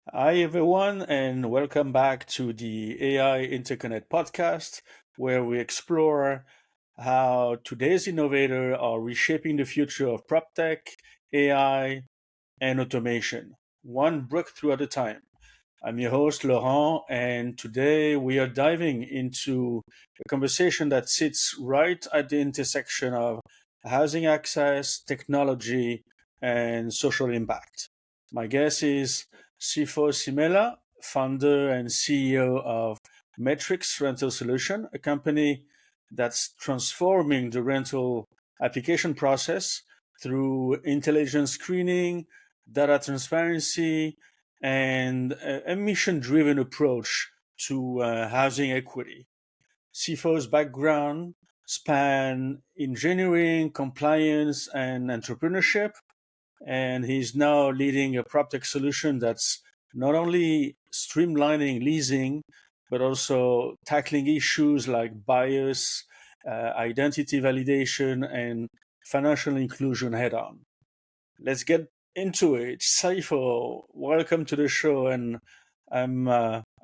Hi, everyone, and welcome back to the AI Interconnect podcast, where we explore how today's innovators are reshaping the future of PropTech, AI, and automation, one breakthrough at a time. I'm your host, Laurent, and today we are diving into a conversation that sits right at the intersection of housing access, technology, and social impact. My guest is Sipho Simela, founder and CEO of Matrix Rental Solution, a company that's transforming the rental application process through intelligent screening, data transparency, and a mission driven approach to housing equity. Sifo's background span engineering, compliance, and entrepreneurship, and he's now leading a PropTech solution that's not only streamlining leasing, but also tackling issues like bias, identity validation, and financial inclusion head on. Let's get into it. Saifo, welcome to the show, and I'm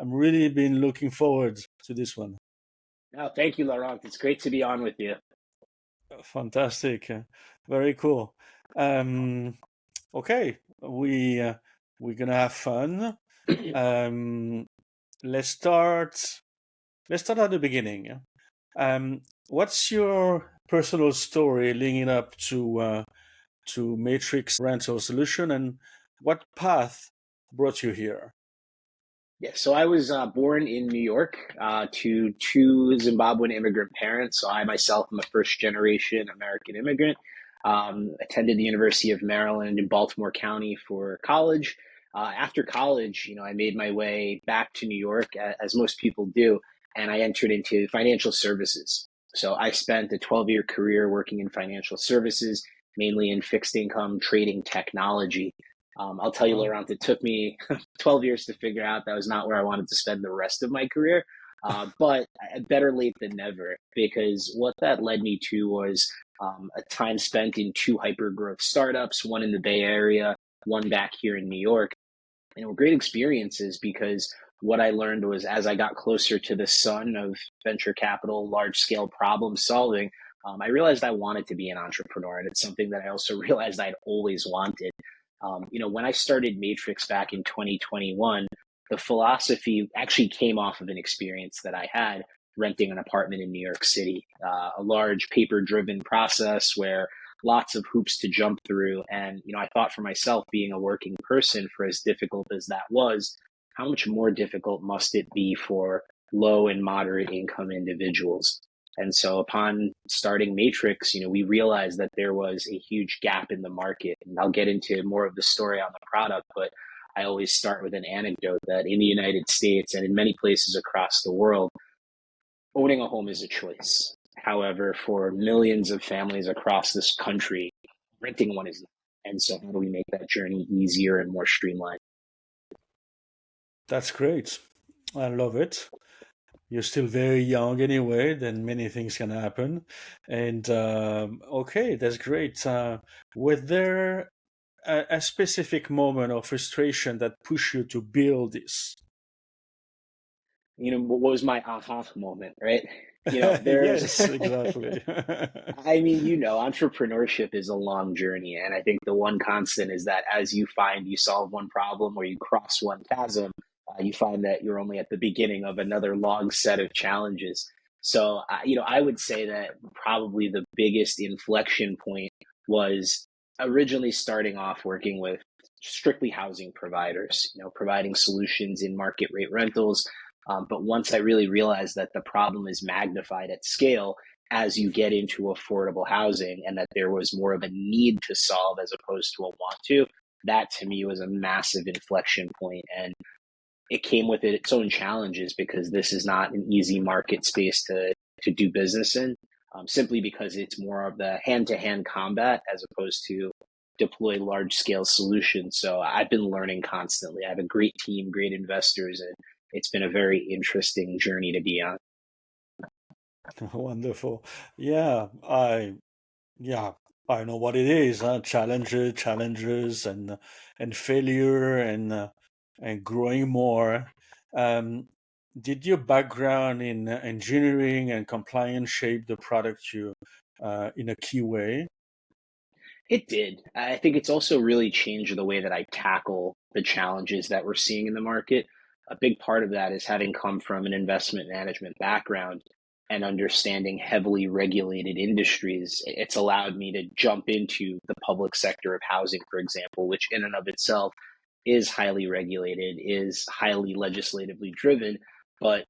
really been looking forward to this one. No, thank you, Laurent. It's great to be on with you. Fantastic, very cool. Um, okay, we're gonna have fun. Um, let's start. Let's start at the beginning. What's your personal story leading up to Matrix Rental Solution, and what path brought you here? Yeah, so I was born in New York to two Zimbabwean immigrant parents. So I myself am a first generation American immigrant. Attended the University of Maryland in Baltimore County for college. After college, I made my way back to New York, as most people do, and I entered into financial services. So I spent a 12-year career working in financial services, mainly in fixed income trading technology. I'll tell you, Wow. Laurent, it took me 12 years to figure out that was not where I wanted to spend the rest of my career. But better late than never, because what that led me to was a time spent in two hyper growth startups, one in the Bay Area, one back here in New York. And they were great experiences because what I learned was as I got closer to the sun of venture capital, large scale problem solving, I realized I wanted to be an entrepreneur. And it's something that I also realized I'd always wanted. When I started Matrix back in 2021, the philosophy actually came off of an experience that I had renting an apartment in New York City, a large paper driven process where lots of hoops to jump through. And, I thought for myself, being a working person, for as difficult as that was, how much more difficult must it be for low and moderate income individuals? And so upon starting Matrix, we realized that there was a huge gap in the market. And I'll get into more of the story on the product, but I always start with an anecdote that in the United States and in many places across the world, owning a home is a choice. However, for millions of families across this country, renting one is not. And so how do we make that journey easier and more streamlined? That's great. I love it. You're still very young anyway, then many things can happen. And okay, that's great. Was there a specific moment of frustration that pushed you to build this? What was my aha moment, right? There's Yes, exactly. I mean, entrepreneurship is a long journey. And I think the one constant is that as you solve one problem or you cross one chasm, you find that you're only at the beginning of another long set of challenges. So, I would say that probably the biggest inflection point was originally starting off working with strictly housing providers, providing solutions in market rate rentals. But once I really realized that the problem is magnified at scale, as you get into affordable housing and that there was more of a need to solve as opposed to a want to, that to me was a massive inflection point. And it came with its own challenges because this is not an easy market space to do business in, simply because it's more of the hand to hand combat as opposed to deploy large scale solutions. So I've been learning constantly. I have a great team, great investors, and it's been a very interesting journey to be on. Wonderful. Yeah, yeah, I know what it is. Challenges, and failure, and and growing more. Um, did your background in engineering and compliance shape the product you in a key way? It did. I think it's also really changed the way that I tackle the challenges that we're seeing in the market. A big part of that is having come from an investment management background and understanding heavily regulated industries. It's allowed me to jump into the public sector of housing, for example, which in and of itself is highly regulated, is highly legislatively driven. But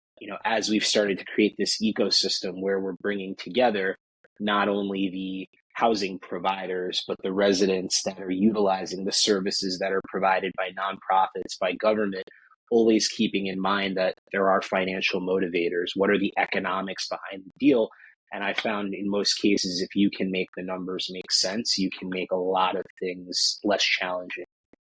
as we've started to create this ecosystem where we're bringing together not only the housing providers, but the residents that are utilizing the services that are provided by nonprofits, by government, always keeping in mind that there are financial motivators. What are the economics behind the deal? And I found in most cases, if you can make the numbers make sense, you can make a lot of things less challenging.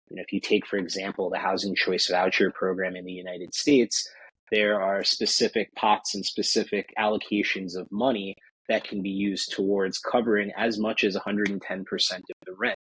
If you take, for example, the housing choice voucher program in the United States, there are specific pots and specific allocations of money that can be used towards covering as much as 110% of the rent.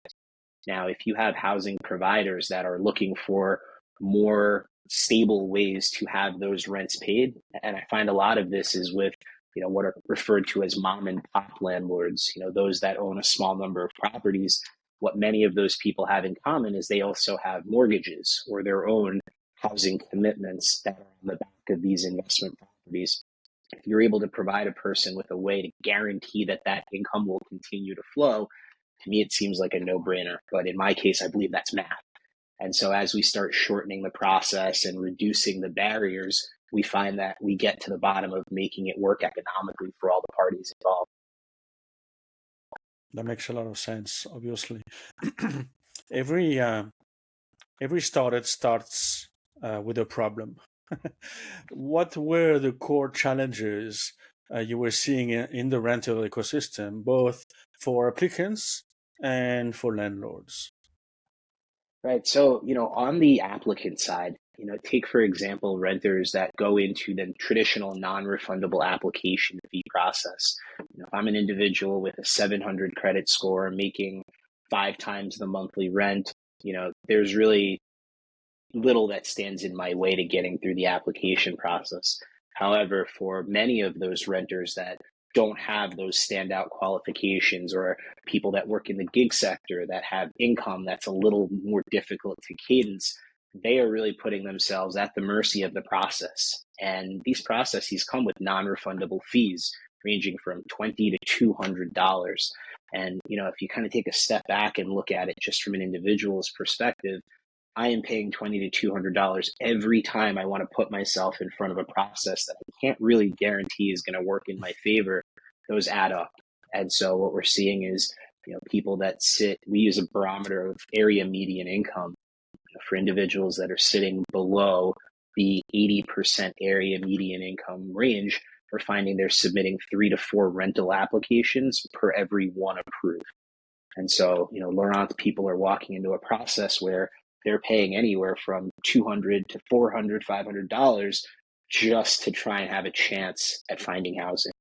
Now, if you have housing providers that are looking for more stable ways to have those rents paid, and I find a lot of this is with what are referred to as mom and pop landlords, those that own a small number of properties. What many of those people have in common is they also have mortgages or their own housing commitments that are on the back of these investment properties. If you're able to provide a person with a way to guarantee that that income will continue to flow, to me, it seems like a no-brainer. But in my case, I believe that's math. And so as we start shortening the process and reducing the barriers, we find that we get to the bottom of making it work economically for all the parties involved. That makes a lot of sense, obviously. every every startup starts with a problem. What were the core challenges you were seeing in the rental ecosystem, both for applicants and for landlords? Right. So, on the applicant side, take for example renters that go into the traditional non-refundable application fee process. If I'm an individual with a 700 credit score making 5 times the monthly rent, there's really little that stands in my way to getting through the application process. However, for many of those renters that don't have those standout qualifications, or people that work in the gig sector that have income that's a little more difficult to cadence, they are really putting themselves at the mercy of the process. And these processes come with non-refundable fees ranging from $20 to $200. And if you kind of take a step back and look at it just from an individual's perspective, I am paying $20 to $200 every time I want to put myself in front of a process that I can't really guarantee is going to work in my favor. Those add up. And so what we're seeing is, people that we use a barometer of area median income for individuals that are sitting below the 80% area median income range. We're finding they're submitting 3 to 4 rental applications per every one approved. And so, Laurent, people are walking into a process where they're paying anywhere from $200 to $400, $500 just to try and have a chance at finding housing.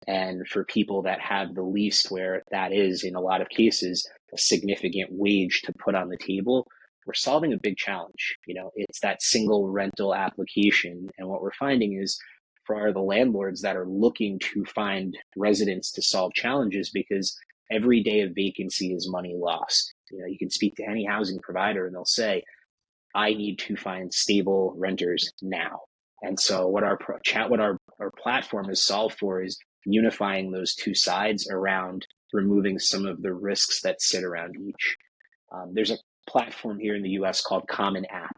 And for people that have the least, where that is in a lot of cases a significant wage to put on the table, we're solving a big challenge. It's that single rental application. And what we're finding is, for the landlords that are looking to find residents to solve challenges, because every day of vacancy is money lost. You can speak to any housing provider and they'll say, I need to find stable renters now. And so what our platform is solved for is unifying those two sides around removing some of the risks that sit around each. There's a platform here in the US called Common App.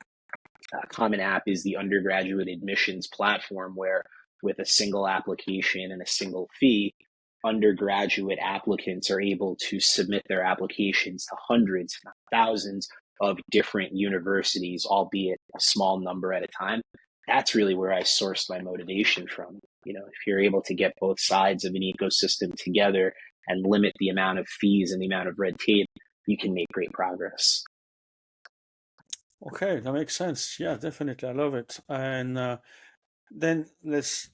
Common App is the undergraduate admissions platform where, with a single application and a single fee, undergraduate applicants are able to submit their applications to hundreds, if not thousands, of different universities, albeit a small number at a time. That's really where I sourced my motivation from. If you're able to get both sides of an ecosystem together and limit the amount of fees and the amount of red tape, you can make great progress. Okay, that makes sense. Yeah, definitely. I love it. And then let's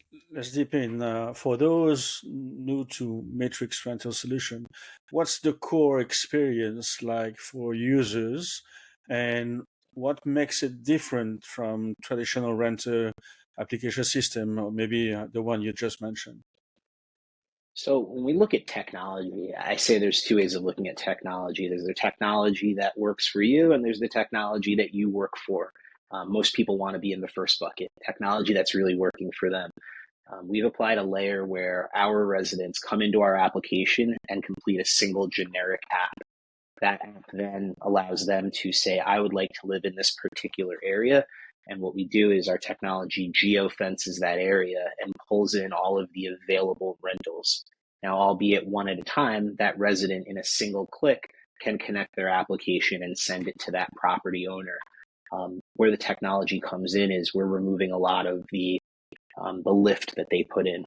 deep in. For those new to Matrix Rental Solution, what's the core experience like for users, and what makes it different from traditional renter application system, or maybe the one you just mentioned? So when we look at technology, I say there's two ways of looking at technology. There's the technology that works for you, and there's the technology that you work for. Most people want to be in the first bucket, technology that's really working for them. We've applied a layer where our residents come into our application and complete a single generic app. That app then allows them to say, I would like to live in this particular area. And what we do is our technology geofences that area and pulls in all of the available rentals. Now, albeit one at a time, that resident in a single click can connect their application and send it to that property owner. Where the technology comes in is we're removing a lot of the lift that they put in.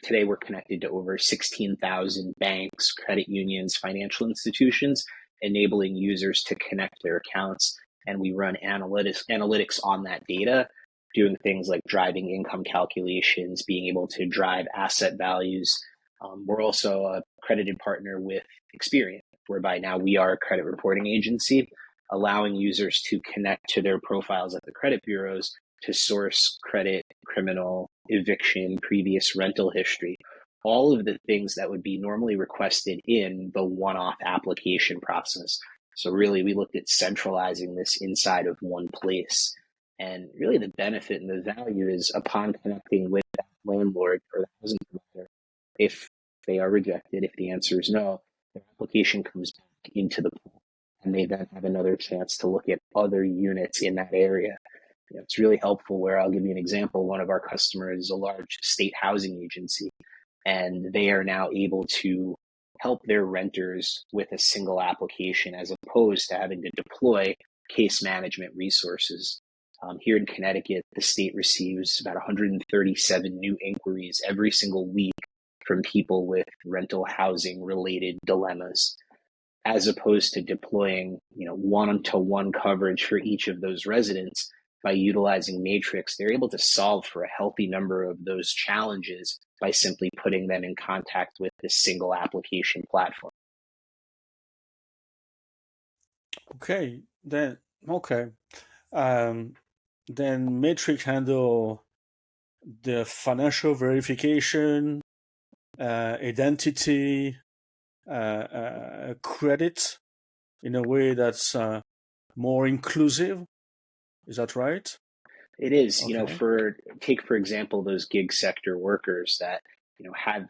Today, we're connected to over 16,000 banks, credit unions, financial institutions, enabling users to connect their accounts. And we run analytics on that data, doing things like driving income calculations, being able to drive asset values. We're also a credited partner with Experian, whereby now we are a credit reporting agency, allowing users to connect to their profiles at the credit bureaus to source credit, criminal, eviction, previous rental history, all of the things that would be normally requested in the one-off application process. So really, we looked at centralizing this inside of one place. And really the benefit and the value is upon connecting with that landlord or the housing provider, if they are rejected, if the answer is no, their application comes back into the pool and they then have another chance to look at other units in that area. It's really helpful where I'll give you an example. One of our customers is a large state housing agency, and they are now able to help their renters with a single application as opposed to having to deploy case management resources. Here in Connecticut, the state receives about 137 new inquiries every single week from people with rental housing related dilemmas, as opposed to deploying, one-to-one coverage for each of those residents. By utilizing Matrix, they're able to solve for a healthy number of those challenges by simply putting them in contact with this single application platform. Okay, then okay. Um, then Matrix handle the financial verification, identity, credit in a way that's more inclusive. Is that right? It is, Okay. for example, those gig sector workers that, have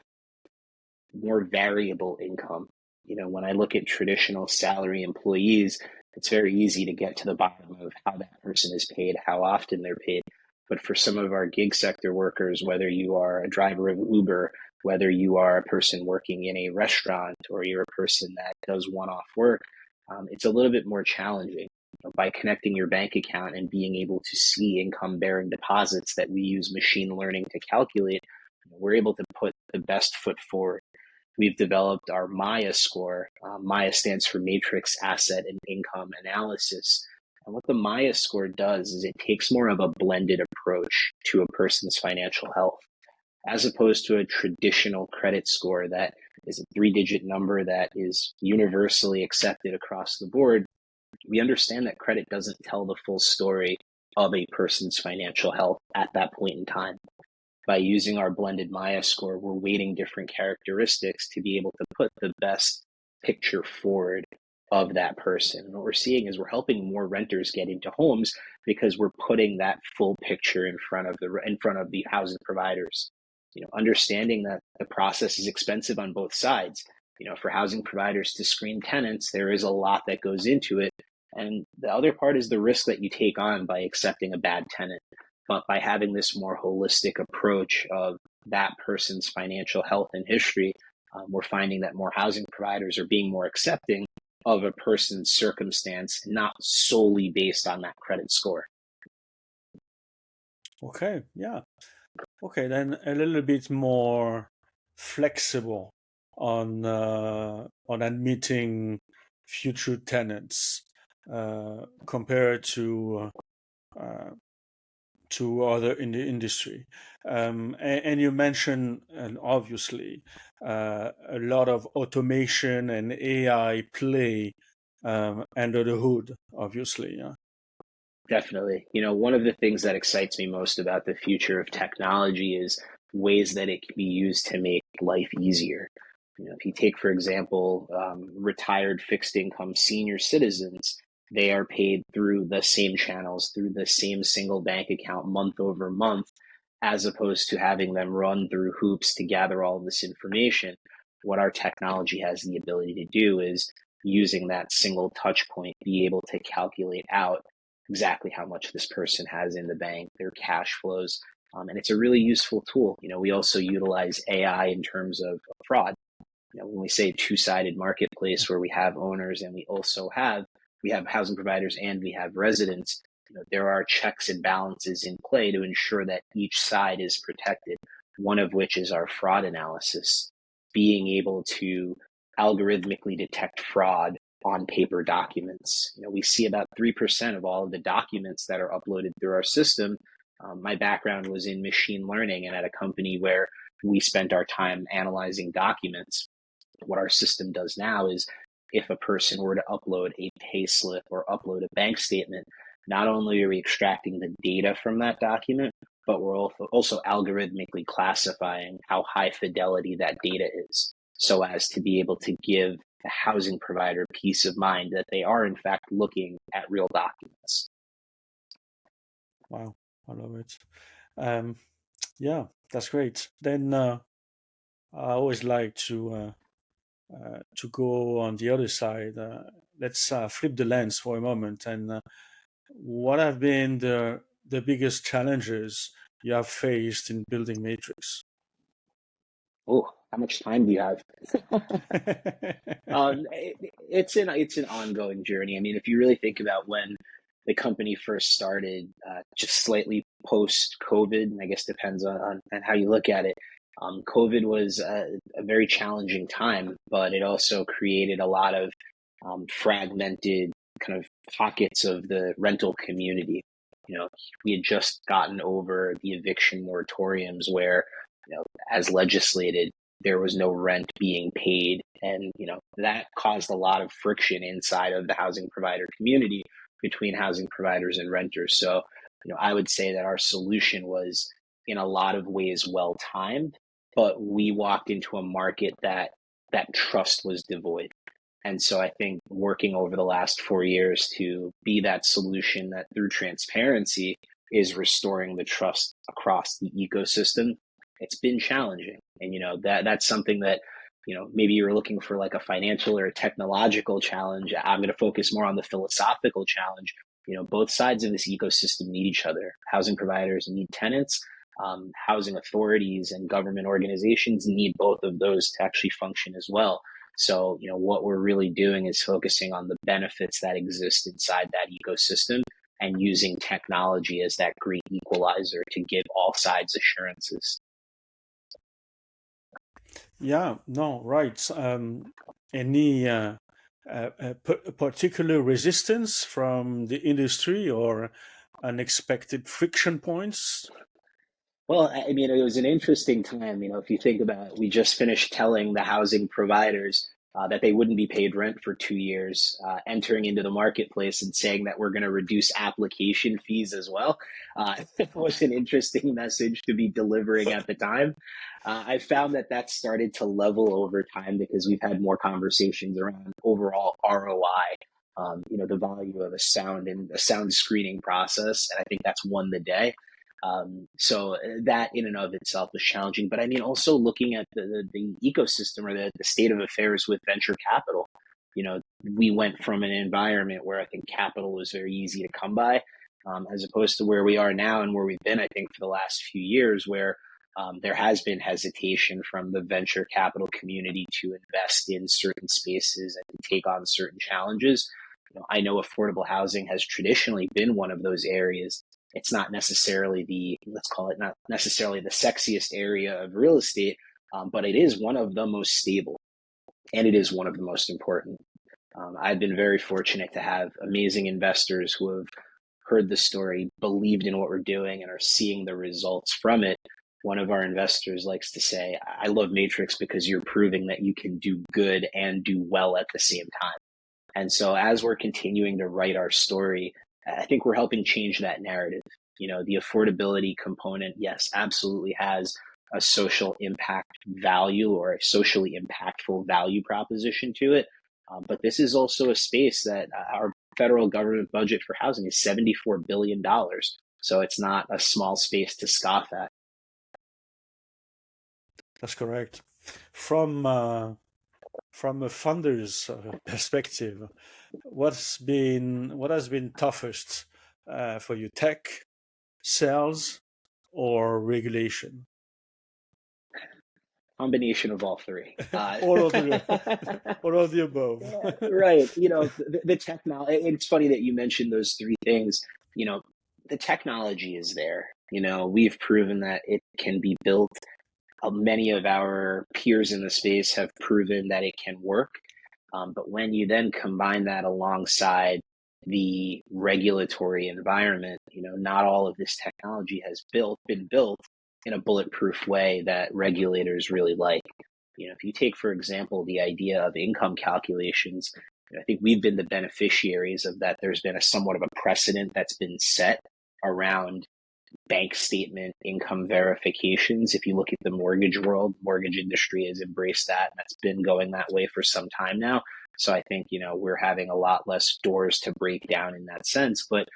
more variable income. When I look at traditional salary employees, it's very easy to get to the bottom of how that person is paid, how often they're paid. But for some of our gig sector workers, whether you are a driver of Uber, whether you are a person working in a restaurant, or you're a person that does one-off work, it's a little bit more challenging. By connecting your bank account and being able to see income bearing deposits that we use machine learning to calculate, we're able to put the best foot forward. We've developed our Maya score. Maya stands for Matrix Asset and Income Analysis. And what the Maya score does is it takes more of a blended approach to a person's financial health, as opposed to a traditional credit score that is a 3-digit number that is universally accepted across the board. We understand that credit doesn't tell the full story of a person's financial health at that point in time. By using our blended Maya score, we're weighting different characteristics to be able to put the best picture forward of that person. And what we're seeing is we're helping more renters get into homes because we're putting that full picture in front of the housing providers. Understanding that the process is expensive on both sides. For housing providers to screen tenants, there is a lot that goes into it. And the other part is the risk that you take on by accepting a bad tenant. But by having this more holistic approach of that person's financial health and history, we're finding that more housing providers are being more accepting of a person's circumstance, not solely based on that credit score. Okay. Yeah. Okay. Then a little bit more flexible on admitting future tenants compared to other in the industry. And you mentioned, and obviously, a lot of automation and AI play under the hood, obviously. Yeah. Definitely. One of the things that excites me most about the future of technology is ways that it can be used to make life easier. If you take, for example, retired fixed income senior citizens, they are paid through the same channels, through the same single bank account month over month, as opposed to having them run through hoops to gather all of this information. What our technology has the ability to do is using that single touch point, be able to calculate out exactly how much this person has in the bank, their cash flows. And it's a really useful tool. We also utilize AI in terms of fraud. When we say two-sided marketplace where we have owners and we have housing providers and we have residents, there are checks and balances in play to ensure that each side is protected. One of which is our fraud analysis, being able to algorithmically detect fraud on paper documents. We see about 3% of all of the documents that are uploaded through our system. My background was in machine learning and at a company where we spent our time analyzing documents. What our system does now is if a person were to upload a pay slip or upload a bank statement, not only are we extracting the data from that document, but we're also algorithmically classifying how high fidelity that data is so as to be able to give the housing provider peace of mind that they are in fact looking at real documents. Wow, I love it. Yeah, that's great. Then I always like to go on the other side. Let's flip the lens for a moment. And what have been the biggest challenges you have faced in building Matrix? Oh, how much time do you have? It's an ongoing journey. I mean, if you really think about when the company first started, just slightly post COVID, and I guess depends on how you look at it. COVID was a very challenging time, but it also created a lot of fragmented kind of pockets of the rental community. We had just gotten over the eviction moratoriums where, as legislated, there was no rent being paid. And, that caused a lot of friction inside of the housing provider community between housing providers and renters. So, I would say that our solution was in a lot of ways well timed, but we walked into a market that trust was devoid. And so I think working over the last 4 years to be that solution that through transparency is restoring the trust across the ecosystem, it's been challenging. And that's something that, maybe you're looking for like a financial or a technological challenge. I'm going to focus more on the philosophical challenge. Both sides of this ecosystem need each other. Housing providers need tenants. Housing authorities and government organizations need both of those to actually function as well. So, what we're really doing is focusing on the benefits that exist inside that ecosystem and using technology as that great equalizer to give all sides assurances. Yeah, no, right. Any particular resistance from the industry or unexpected friction points? Well, I mean, it was an interesting time. If you think about it, we just finished telling the housing providers that they wouldn't be paid rent for 2 years, entering into the marketplace and saying that we're going to reduce application fees as well. It was an interesting message to be delivering at the time. I found that started to level over time because we've had more conversations around overall ROI. The value of a sound screening process, and I think that's won the day. So that in and of itself was challenging. But I mean, also looking at the ecosystem or the state of affairs with venture capital, we went from an environment where I think capital was very easy to come by, as opposed to where we are now and where we've been, I think, for the last few years, where there has been hesitation from the venture capital community to invest in certain spaces and to take on certain challenges. I know affordable housing has traditionally been one of those areas. It's not necessarily let's call it not necessarily the sexiest area of real estate, but it is one of the most stable and it is one of the most important. I've been very fortunate to have amazing investors who have heard the story, believed in what we're doing, and are seeing the results from it. One of our investors likes to say, I love Matrix because you're proving that you can do good and do well at the same time. And so as we're continuing to write our story, I think we're helping change that narrative. The affordability component, yes, absolutely has a social impact value or a socially impactful value proposition to it. But this is also a space that our federal government budget for housing is $74 billion. So it's not a small space to scoff at. That's correct. From a funder's perspective, what has been toughest for you? Tech, sales, or regulation? Combination of all three. All of the all of the above. Right. The technology, it's funny that you mentioned those three things. You know, the technology is there. We've proven that it can be built. Many of our peers in the space have proven that it can work. But when you then combine that alongside the regulatory environment, not all of this technology has been built in a bulletproof way that regulators really like. If you take, for example, the idea of income calculations, I think we've been the beneficiaries of that. There's been a somewhat of a precedent that's been set around bank statement income verifications. If you look at the mortgage world, mortgage industry has embraced that. That's been going that way for some time now. So I think, we're having a lot less doors to break down in that sense. But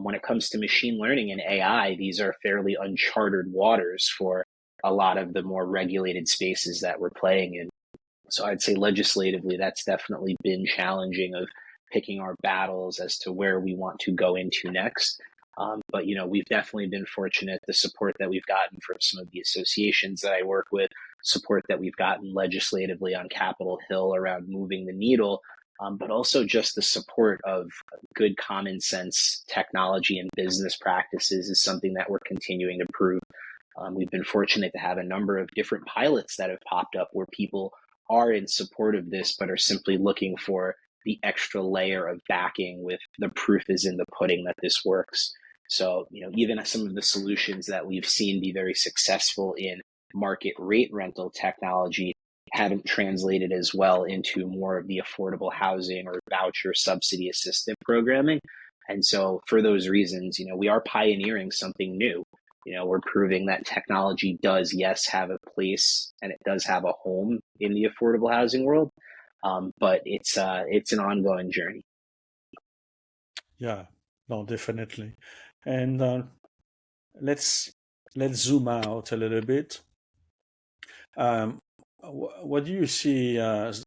when it comes to machine learning and AI, these are fairly uncharted waters for a lot of the more regulated spaces that we're playing in. So I'd say legislatively, that's definitely been challenging of picking our battles as to where we want to go into next. But we've definitely been fortunate. The support that we've gotten from some of the associations that I work with, support that we've gotten legislatively on Capitol Hill around moving the needle, but also just the support of good common sense technology and business practices is something that we're continuing to prove. We've been fortunate to have a number of different pilots that have popped up where people are in support of this, but are simply looking for the extra layer of backing with the proof is in the pudding that this works. So, even some of the solutions that we've seen be very successful in market rate rental technology haven't translated as well into more of the affordable housing or voucher subsidy assistant programming. And so for those reasons, we are pioneering something new. We're proving that technology does, yes, have a place and it does have a home in the affordable housing world. But it's an ongoing journey. Yeah, no, definitely. And let's zoom out a little bit. What do you see as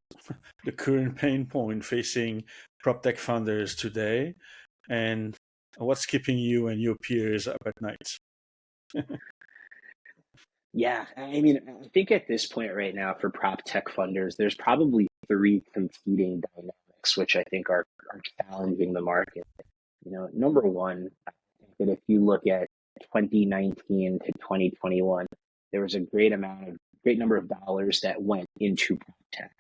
the current pain point facing PropTech founders today, and what's keeping you and your peers up at night? Yeah, I mean, I think at this point right now for prop tech funders, there's probably three competing dynamics which I think are challenging the market. Number one, I think that if you look at 2019 to 2021, there was a great number of dollars that went into prop tech.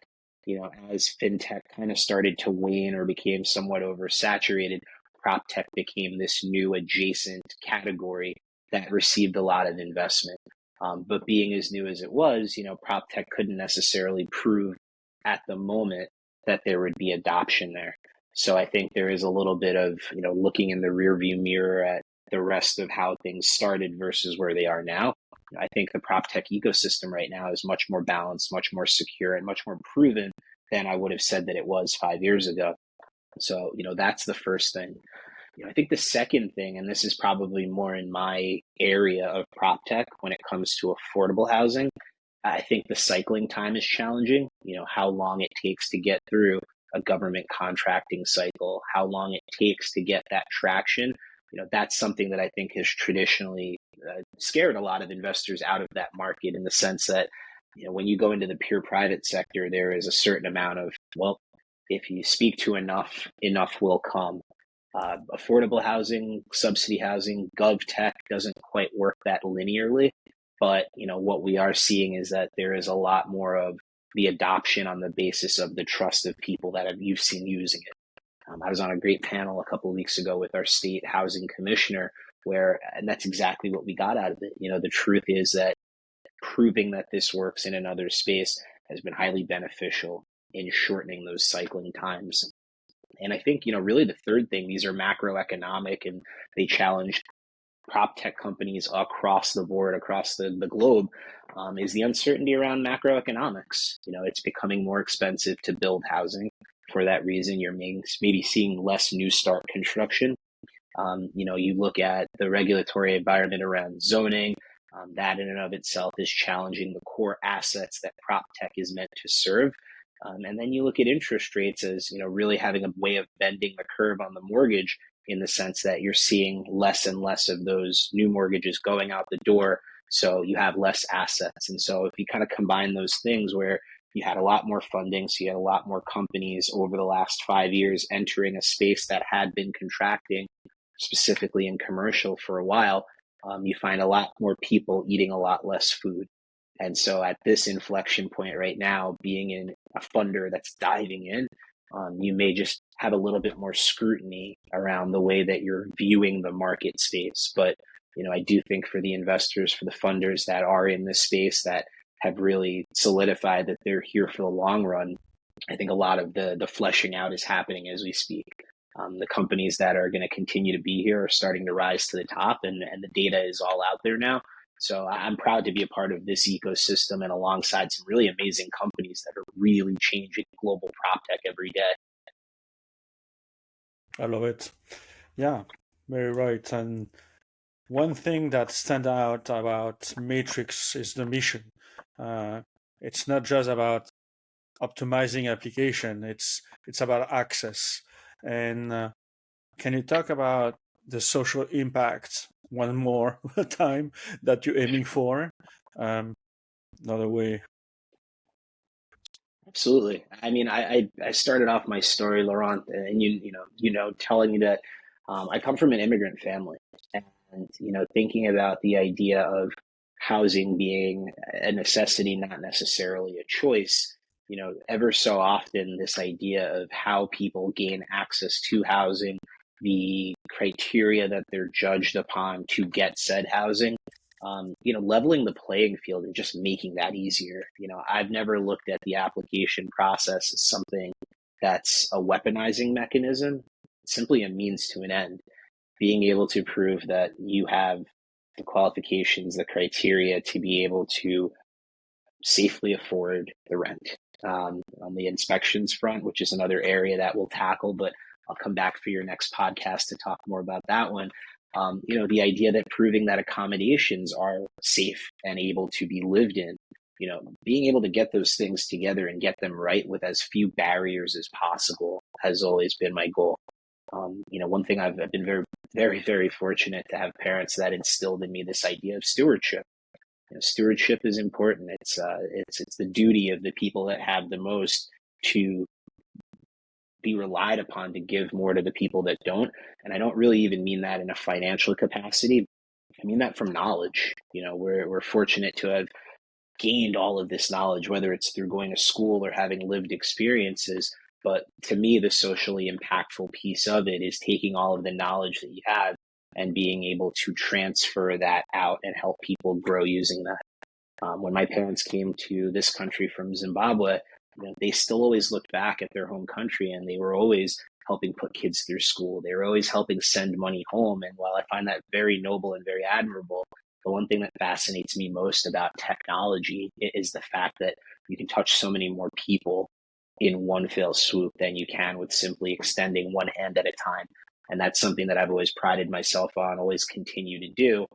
As fintech kind of started to wane or became somewhat oversaturated, prop tech became this new adjacent category that received a lot of investment. But being as new as it was, prop tech couldn't necessarily prove at the moment that there would be adoption there. So I think there is a little bit of, looking in the rearview mirror at the rest of how things started versus where they are now. I think the prop tech ecosystem right now is much more balanced, much more secure, and much more proven than I would have said that it was 5 years ago. So, that's the first thing. I think the second thing, and this is probably more in my area of prop tech when it comes to affordable housing, I think the cycling time is challenging. How long it takes to get through a government contracting cycle, how long it takes to get that traction. That's something that I think has traditionally scared a lot of investors out of that market in the sense that, when you go into the pure private sector, there is a certain amount of, well, if you speak to enough will come. Affordable housing, subsidy housing, gov tech doesn't quite work that linearly. But what we are seeing is that there is a lot more of the adoption on the basis of the trust of people that you've seen using it. I was on a great panel a couple of weeks ago with our state housing commissioner, and that's exactly what we got out of it. The truth is that proving that this works in another space has been highly beneficial in shortening those cycling times. And I think, really the third thing, these are macroeconomic and they challenge prop tech companies across the board, across the globe, is the uncertainty around macroeconomics. It's becoming more expensive to build housing. For that reason, you're maybe seeing less new start construction. You look at the regulatory environment around zoning, that in and of itself is challenging the core assets that prop tech is meant to serve. And then you look at interest rates as, really having a way of bending the curve on the mortgage in the sense that you're seeing less and less of those new mortgages going out the door. So you have less assets. And so if you kind of combine those things where you had a lot more funding, so you had a lot more companies over the last 5 years entering a space that had been contracting, specifically in commercial for a while, you find a lot more people eating a lot less food. And so at this inflection point right now, being in a funder that's diving in, you may just have a little bit more scrutiny around the way that you're viewing the market space. But, I do think for the investors, for the funders that are in this space that have really solidified that they're here for the long run, I think a lot of the fleshing out is happening as we speak. The companies that are going to continue to be here are starting to rise to the top, and the data is all out there now. So I'm proud to be a part of this ecosystem and alongside some really amazing companies that are really changing global prop tech every day. I love it. Yeah, very right. And one thing that stands out about Matrix is the mission. Uh, it's not just about optimizing application; it's about access. And can you talk about the social impact one more time that you're aiming for? Um, Another way. Absolutely. I mean, I started off my story, Laurent, and telling you that I come from an immigrant family, and thinking about the idea of housing being a necessity, not necessarily a choice. Ever so often, this idea of how people gain access to housing, the criteria that they're judged upon to get said housing, leveling the playing field and just making that easier. I've never looked at the application process as something that's a weaponizing mechanism, it's simply a means to an end. Being able to prove that you have the qualifications, the criteria to be able to safely afford the rent. On the inspections front, which is another area that we'll tackle, but I'll come back for your next podcast to talk more about that one. The idea that proving that accommodations are safe and able to be lived in, being able to get those things together and get them right with as few barriers as possible has always been my goal. One thing I've been very, very, very fortunate to have parents that instilled in me this idea of stewardship. Stewardship is important. It's the duty of the people that have the most to be relied upon to give more to the people that don't. And I don't really even mean that in a financial capacity. I mean that from knowledge. We're fortunate to have gained all of this knowledge, whether it's through going to school or having lived experiences. But to me, the socially impactful piece of it is taking all of the knowledge that you have and being able to transfer that out and help people grow using that. When my parents came to this country from Zimbabwe, they still always looked back at their home country and they were always helping put kids through school. They were always helping send money home. And while I find that very noble and very admirable, the one thing that fascinates me most about technology is the fact that you can touch so many more people in one fell swoop than you can with simply extending one hand at a time. And that's something that I've always prided myself on, always continue to do.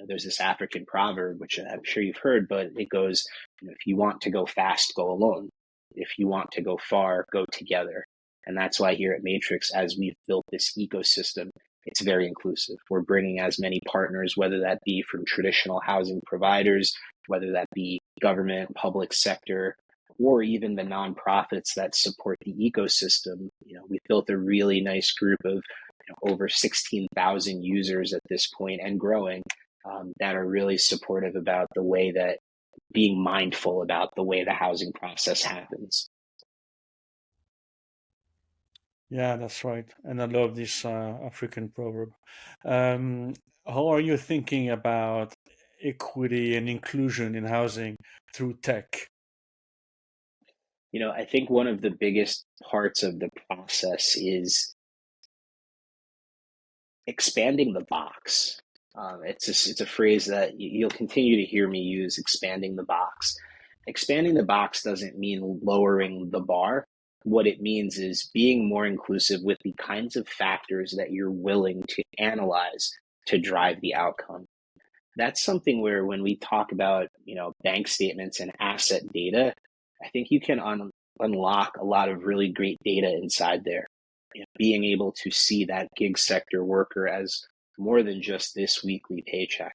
There's this African proverb, which I'm sure you've heard, but it goes, if you want to go fast, go alone. If you want to go far, go together. And that's why here at Matrix, as we've built this ecosystem, it's very inclusive. We're bringing as many partners, whether that be from traditional housing providers, whether that be government, public sector, or even the nonprofits that support the ecosystem. We've built a really nice group of over 16,000 users at this point and growing, that are really supportive about the way that being mindful about the way the housing process happens. Yeah, that's right. And I love this African proverb. Um, how are you thinking about equity and inclusion in housing through tech? I think one of the biggest parts of the process is expanding the box. It's a phrase that you'll continue to hear me use, expanding the box. Expanding the box doesn't mean lowering the bar. What it means is being more inclusive with the kinds of factors that you're willing to analyze to drive the outcome. That's something where when we talk about, bank statements and asset data, I think you can unlock a lot of really great data inside there. Being able to see that gig sector worker as more than just this weekly paycheck,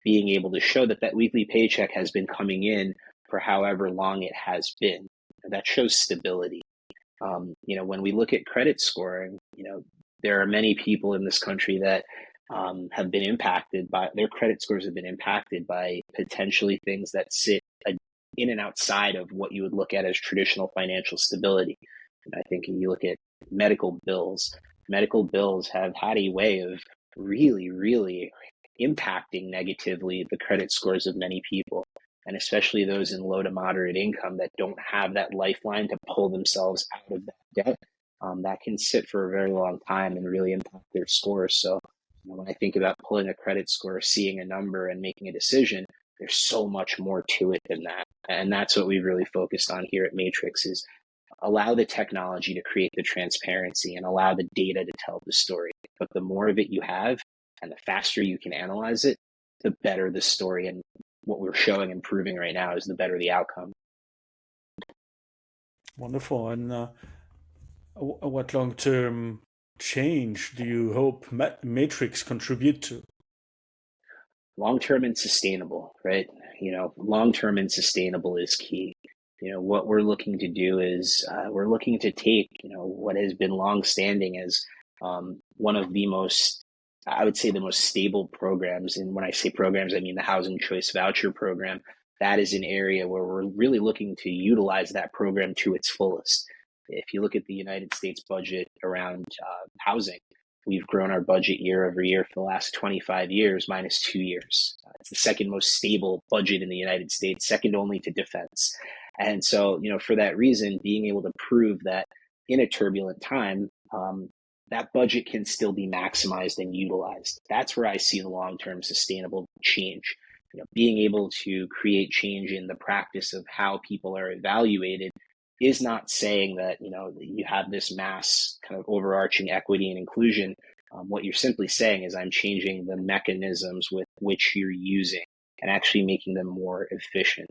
being able to show that that weekly paycheck has been coming in for however long it has been. That shows stability. When we look at credit scoring, there are many people in this country that have been impacted by their credit scores have been impacted by potentially things that sit in and outside of what you would look at as traditional financial stability. And I think you look at medical bills. Medical bills have had a way of really, really impacting negatively the credit scores of many people, and especially those in low to moderate income that don't have that lifeline to pull themselves out of that debt. That can sit for a very long time and really impact their scores. So, when I think about pulling a credit score, seeing a number and making a decision, there's so much more to it than that. And that's what we've really focused on here at Matrix is allow the technology to create the transparency and allow the data to tell the story. But the more of it you have and the faster you can analyze it, the better the story. And what we're showing and proving right now is the better the outcome. Wonderful. And what long-term change do you hope Matrix contribute to? Long-term and sustainable, right? Long-term and sustainable is key. What we're looking to do is we're looking to take, what has been long-standing as one of the most, I would say, the most stable programs. And when I say programs, I mean the Housing Choice Voucher Program. That is an area where we're really looking to utilize that program to its fullest. If you look at the United States budget around housing, we've grown our budget year over year for the last 25 years, minus 2 years. It's the second most stable budget in the United States, second only to defense. And so, for that reason, being able to prove that in a turbulent time, that budget can still be maximized and utilized. That's where I see the long-term sustainable change. Being able to create change in the practice of how people are evaluated is not saying that, you have this mass kind of overarching equity and inclusion. What you're simply saying is I'm changing the mechanisms with which you're using and actually making them more efficient.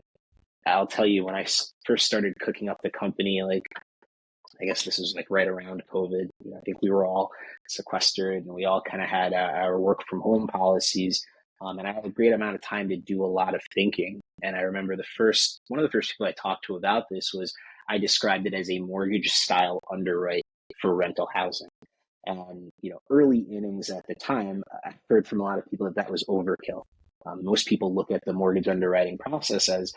I'll tell you, when I first started cooking up the company, I guess this was right around COVID. I think we were all sequestered and we all kind of had our work from home policies. And I had a great amount of time to do a lot of thinking. And I remember one of the first people I talked to about this was I described it as a mortgage style underwrite for rental housing. And, early innings at the time, I heard from a lot of people that was overkill. Most people look at the mortgage underwriting process as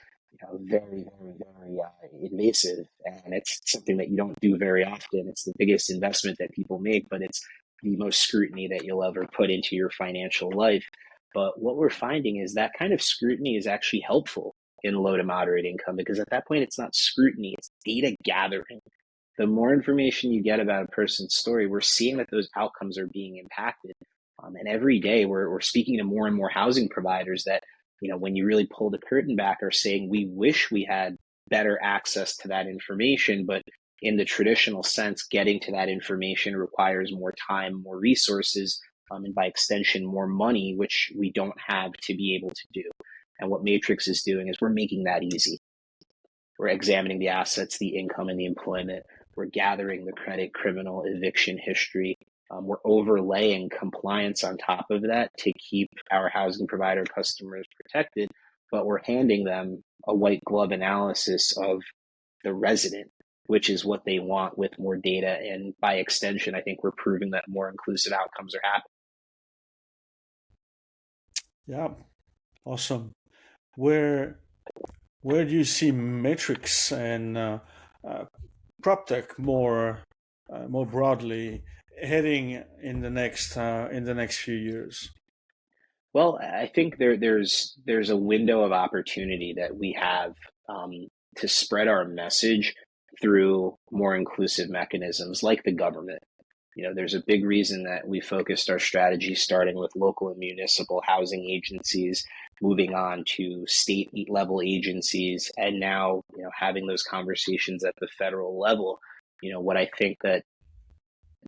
very, very, very invasive. And it's something that you don't do very often. It's the biggest investment that people make, but it's the most scrutiny that you'll ever put into your financial life. But what we're finding is that kind of scrutiny is actually helpful in low to moderate income, because at that point, it's not scrutiny, it's data gathering. The more information you get about a person's story, we're seeing that those outcomes are being impacted. And every day we're speaking to more and more housing providers that, when you really pull the curtain back, are saying, we wish we had better access to that information, but in the traditional sense, getting to that information requires more time, more resources, and by extension, more money, which we don't have to be able to do. And what Matrix is doing is we're making that easy. We're examining the assets, the income, and the employment. We're gathering the credit, criminal, eviction history. We're overlaying compliance on top of that to keep our housing provider customers protected, but we're handing them a white glove analysis of the resident, which is what they want with more data. And by extension, I think we're proving that more inclusive outcomes are happening. Yeah, awesome. Where where do you see Matrix and PropTech more broadly heading in the next few years? Well, I think there's a window of opportunity that we have to spread our message through more inclusive mechanisms like the government. There's a big reason that we focused our strategy starting with local and municipal housing agencies, moving on to state level agencies, and now, having those conversations at the federal level. What I think that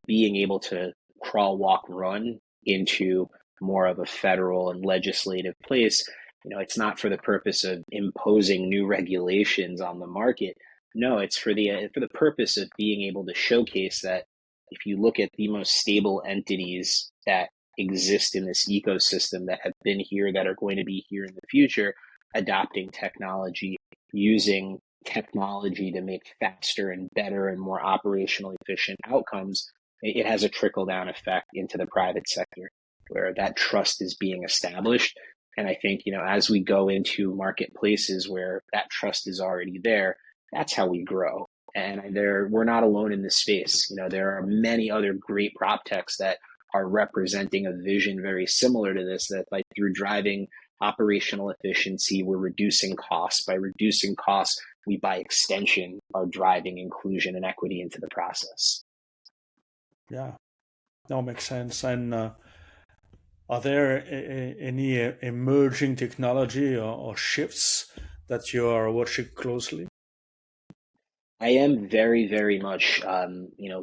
being able to crawl, walk, run into more of a federal and legislative place, it's not for the purpose of imposing new regulations on the market. No, it's for the purpose of being able to showcase that if you look at the most stable entities that exist in this ecosystem that have been here, that are going to be here in the future, adopting technology, using technology to make faster and better and more operationally efficient outcomes, it has a trickle down effect into the private sector where that trust is being established. And I think, as we go into marketplaces where that trust is already there, that's how we grow. And we're not alone in this space. There are many other great prop techs that are representing a vision very similar to this, that like through driving operational efficiency, we're reducing costs. By reducing costs, we by extension are driving inclusion and equity into the process. Yeah, that makes sense. And are there any emerging technology or shifts that you are watching closely? I am very, very much,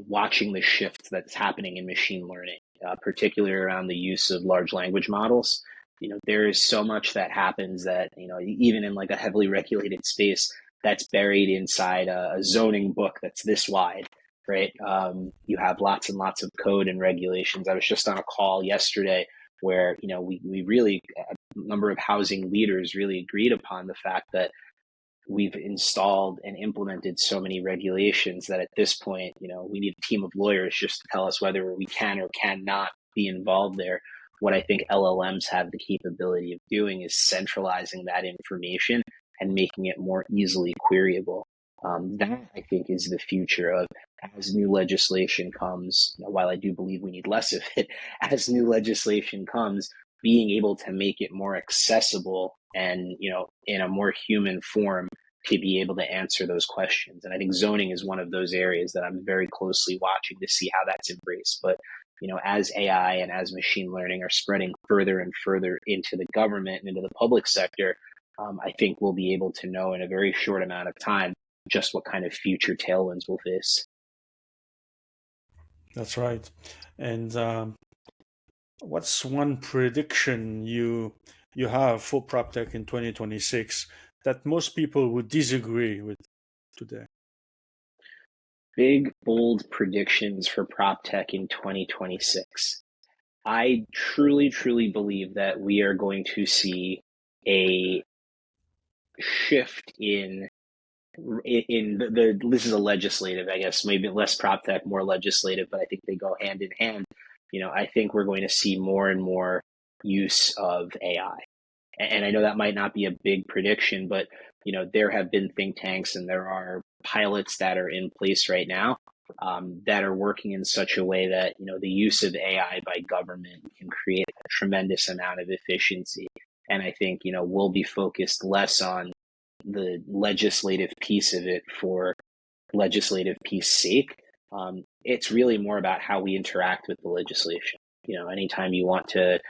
watching the shift that's happening in machine learning, particularly around the use of large language models. There is so much that happens that, even in like a heavily regulated space, that's buried inside a zoning book that's this wide, right? You have lots and lots of code and regulations. I was just on a call yesterday where, we really, a number of housing leaders really agreed upon the fact that we've installed and implemented so many regulations that at this point, we need a team of lawyers just to tell us whether we can or cannot be involved there. What I think LLMs have the capability of doing is centralizing that information and making it more easily queryable. That I think is the future of, as new legislation comes, while I do believe we need less of it, as new legislation comes, being able to make it more accessible and, in a more human form to be able to answer those questions. And I think zoning is one of those areas that I'm very closely watching to see how that's embraced. But, as AI and as machine learning are spreading further and further into the government and into the public sector, I think we'll be able to know in a very short amount of time just what kind of future tailwinds we'll face. That's right. And what's one prediction you have for PropTech in 2026 that most people would disagree with today? Big, bold predictions for PropTech in 2026. I truly, truly believe that we are going to see a shift in this is a legislative, I guess, maybe less PropTech, more legislative, but I think they go hand in hand. I think we're going to see more and more use of AI. And I know that might not be a big prediction, but there have been think tanks and there are pilots that are in place right now, that are working in such a way that the use of AI by government can create a tremendous amount of efficiency. And I think we'll be focused less on the legislative piece of it for legislative piece sake. It's really more about how we interact with the legislation. Anytime you want to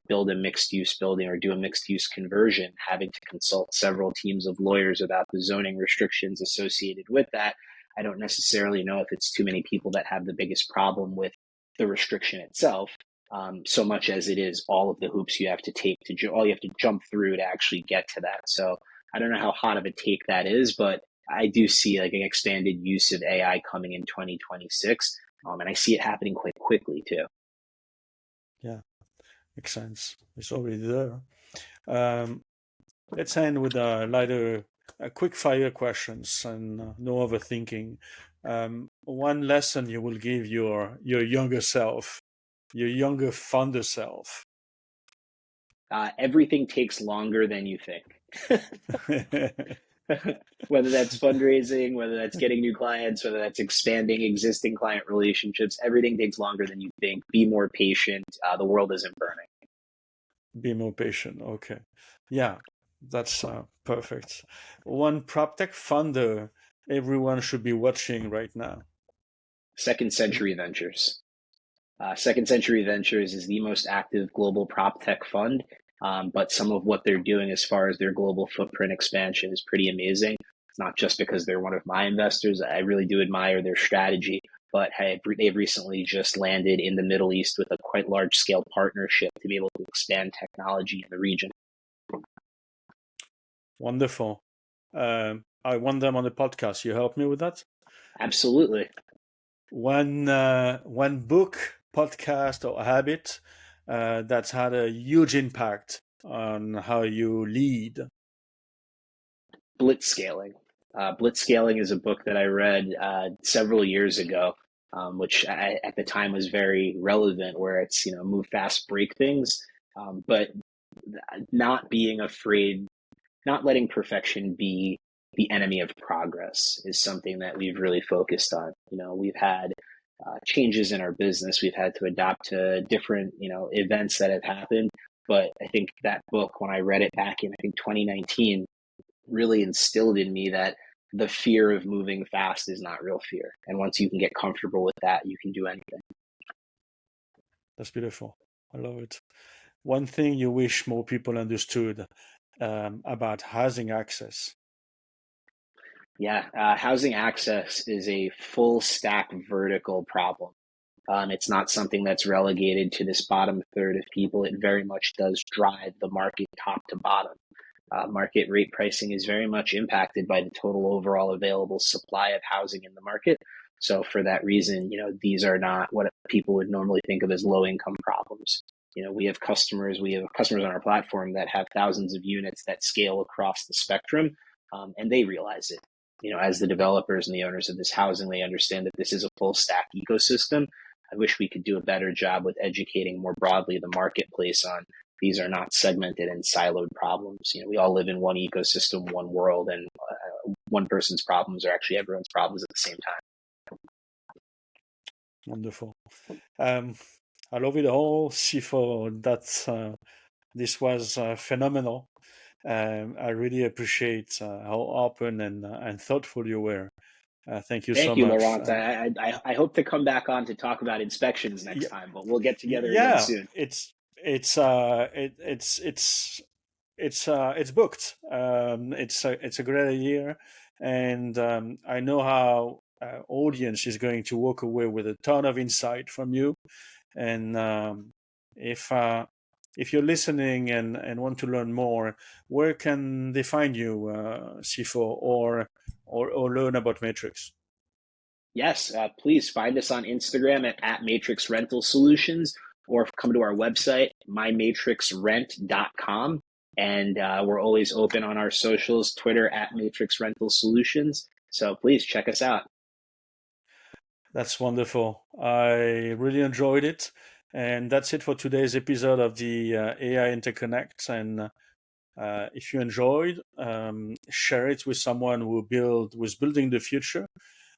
build a mixed use building or do a mixed use conversion, having to consult several teams of lawyers about the zoning restrictions associated with that. I don't necessarily know if it's too many people that have the biggest problem with the restriction itself, so much as it is all of the hoops you have to take all you have to jump through to actually get to that. So I don't know how hot of a take that is, but I do see like an expanded use of AI coming in 2026. And I see it happening quite quickly too. Yeah, makes sense. It's already there. Let's end with a lighter, quick fire questions and no overthinking. One lesson you will give your younger self, your younger, fonder self. Everything takes longer than you think. Whether that's fundraising, whether that's getting new clients, whether that's expanding existing client relationships, everything takes longer than you think. Be more patient. The world isn't burning. Be more patient. Okay. Yeah, that's perfect. One PropTech funder everyone should be watching right now? Second Century Ventures. Second Century Ventures is the most active global prop tech fund, but some of what they're doing as far as their global footprint expansion is pretty amazing. It's not just because they're one of my investors. I really do admire their strategy, but they've recently just landed in the Middle East with a quite large scale partnership to be able to expand technology in the region. Wonderful. I want them on the podcast. You help me with that? Absolutely. One book, podcast, or habit that's had a huge impact on how you lead. Blitzscaling. Blitzscaling is a book that I read several years ago, which at the time was very relevant, where it's, move fast, break things, but not being afraid, not letting perfection be the enemy of progress is something that we've really focused on. We've had changes in our business. We've had to adapt to different, events that have happened. But I think that book, when I read it back in, I think 2019, really instilled in me that the fear of moving fast is not real fear. And once you can get comfortable with that, you can do anything. That's beautiful. I love it. One thing you wish more people understood about housing access. Yeah, housing access is a full stack vertical problem. It's not something that's relegated to this bottom third of people. It very much does drive the market top to bottom. Market rate pricing is very much impacted by the total overall available supply of housing in the market. So for that reason, these are not what people would normally think of as low income problems. We have customers on our platform that have thousands of units that scale across the spectrum, and they realize it. As the developers and the owners of this housing, they understand that this is a full stack ecosystem. I wish we could do a better job with educating more broadly the marketplace on these are not segmented and siloed problems. We all live in one ecosystem, one world, and one person's problems are actually everyone's problems at the same time. Wonderful. I love it all, Sipho. This was phenomenal. I really appreciate how open and thoughtful you were. Thank you so Thank you, much. Laurent. I hope to come back on to talk about inspections next Yeah, time, but we'll get together again yeah, soon. it's booked. It's a great idea, and I know how audience is going to walk away with a ton of insight from you. And if you're listening and want to learn more, where can they find you, Sipho, or learn about Matrix? Yes, please find us on Instagram at Matrix Rental Solutions, or come to our website, mymatrixrent.com. And we're always open on our socials, Twitter at Matrix Rental Solutions. So please check us out. That's wonderful. I really enjoyed it. And that's it for today's episode of the AI Interconnect. And if you enjoyed, share it with someone who's building the future,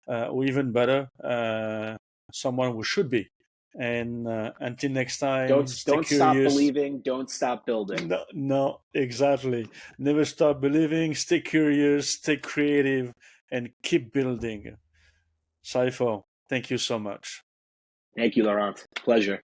or even better, someone who should be. And until next time, stay Don't stop curious. believing, don't stop building. No, no, exactly. Never stop believing, stay curious, stay creative, and keep building. Sipho, thank you so much. Thank you, Laurent. Pleasure.